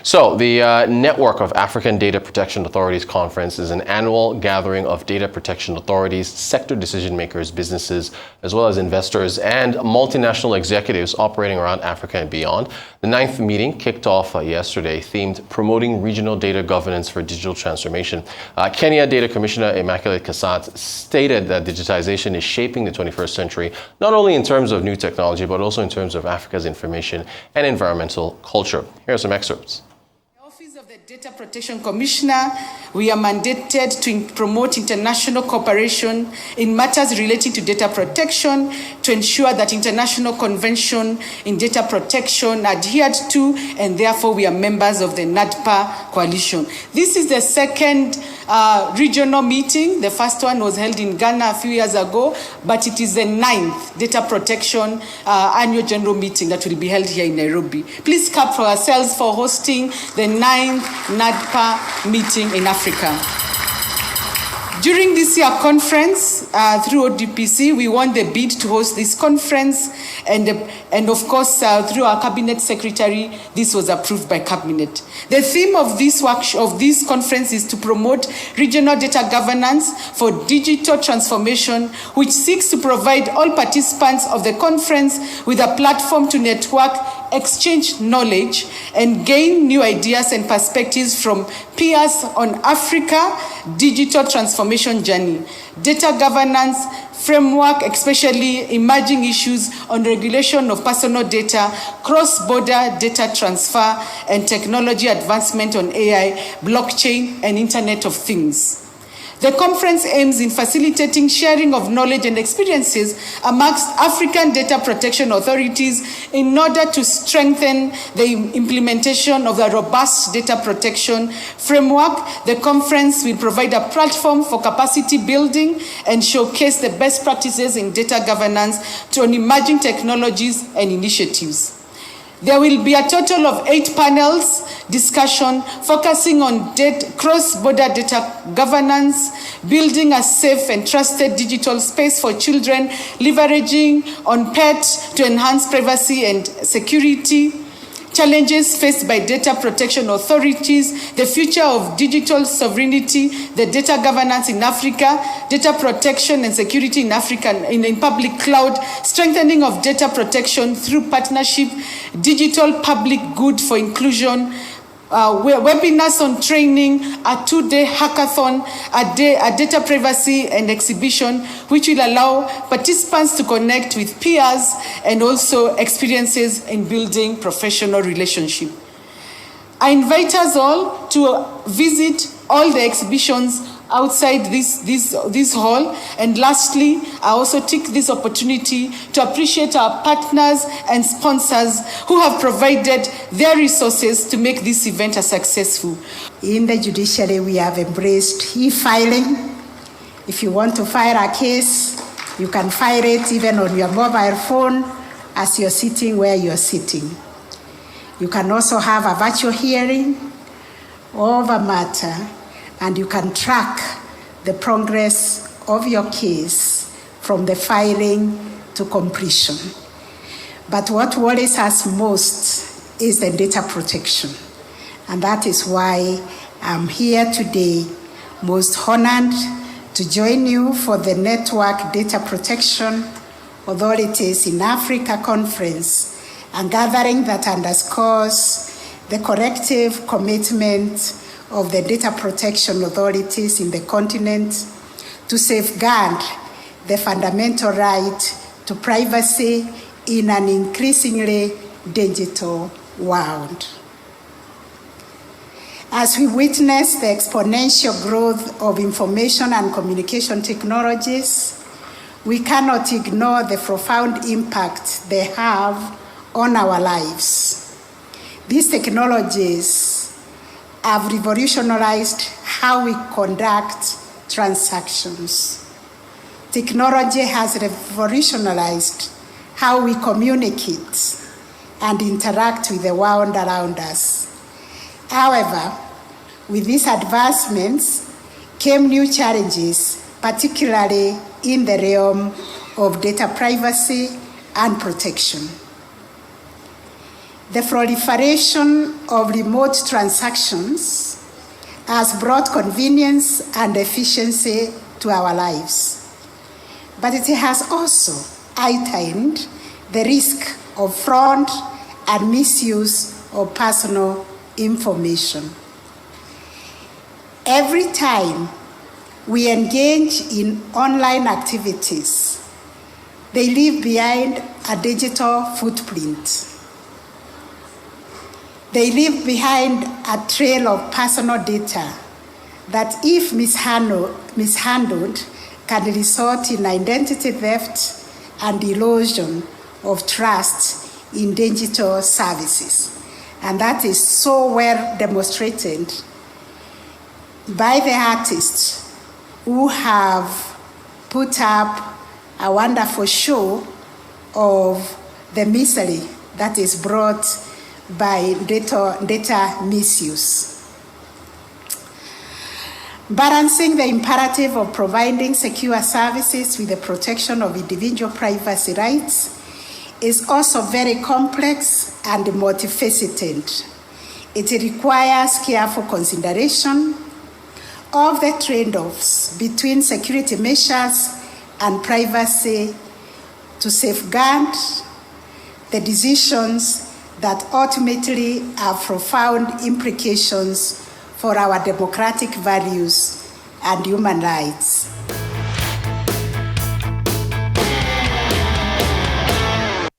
So, the Network of African Data Protection Authorities Conference is an annual gathering of data protection authorities, sector decision makers, businesses, as well as investors and multinational executives operating around Africa and beyond. The 9th meeting kicked off yesterday, themed Promoting Regional Data Governance for Digital Transformation. Kenya Data Commissioner Immaculate Kasat stated that digitization is shaping the 21st century, not only in terms of new technology, but also in terms of Africa's information and environmental culture. Here are some excerpts. Data Protection Commissioner, we are mandated to promote international cooperation in matters relating to data protection to ensure that international convention in data protection are adhered to, and therefore we are members of the NADPA coalition. This is the second regional meeting. The first one was held in Ghana a few years ago, but it is the 9th data protection annual general meeting that will be held here in Nairobi. Please clap for ourselves for hosting the 9th NADPA meeting in Africa. During this year conference, through ODPC, we won the bid to host this conference, and of course, through our cabinet secretary, this was approved by cabinet. The theme of this conference is to promote regional data governance for digital transformation, which seeks to provide all participants of the conference with a platform to network, exchange knowledge, and gain new ideas and perspectives from peers on Africa digital transformation journey, data governance framework, especially emerging issues on regulation of personal data, cross-border data transfer, and technology advancement on AI, blockchain, and Internet of Things. The conference aims in facilitating sharing of knowledge and experiences amongst African data protection authorities in order to strengthen the implementation of the robust data protection framework. The conference will provide a platform for capacity building and showcase the best practices in data governance on emerging technologies and initiatives. There will be a total of 8 panels discussion focusing on cross-border data governance, building a safe and trusted digital space for children, leveraging on PET to enhance privacy and security, challenges faced by data protection authorities, the future of digital sovereignty, the data governance in Africa, data protection and security in Africa in public cloud, strengthening of data protection through partnership, digital public good for inclusion, webinars on training, a 2-day hackathon, a data privacy and exhibition, which will allow participants to connect with peers and also experiences in building professional relationship. I invite us all to visit all the exhibitions outside this hall. And lastly, I also take this opportunity to appreciate our partners and sponsors who have provided their resources to make this event a successful. In the judiciary, we have embraced e-filing. If you want to file a case, you can file it even on your mobile phone as you're sitting where you're sitting. You can also have a virtual hearing of a matter, and you can track the progress of your case from the filing to completion. But what worries us most is the data protection. And that is why I'm here today, most honored to join you for the Network Data Protection Authorities in Africa Conference, a gathering that underscores the collective commitment of the data protection authorities in the continent to safeguard the fundamental right to privacy in an increasingly digital world. As we witness the exponential growth of information and communication technologies, we cannot ignore the profound impact they have on our lives. These technologies have revolutionized how we conduct transactions. Technology has revolutionized how we communicate and interact with the world around us. However, with these advancements came new challenges, particularly in the realm of data privacy and protection. The proliferation of remote transactions has brought convenience and efficiency to our lives, but it has also heightened the risk of fraud and misuse of personal information. Every time we engage in online activities, they leave behind a digital footprint. They leave behind a trail of personal data that, if mishandled, can result in identity theft and erosion of trust in digital services. And that is so well demonstrated by the artists who have put up a wonderful show of the misery that is brought by data misuse. Balancing the imperative of providing secure services with the protection of individual privacy rights is also very complex and multifaceted. It requires careful consideration of the trade-offs between security measures and privacy to safeguard the decisions that ultimately have profound implications for our democratic values and human rights.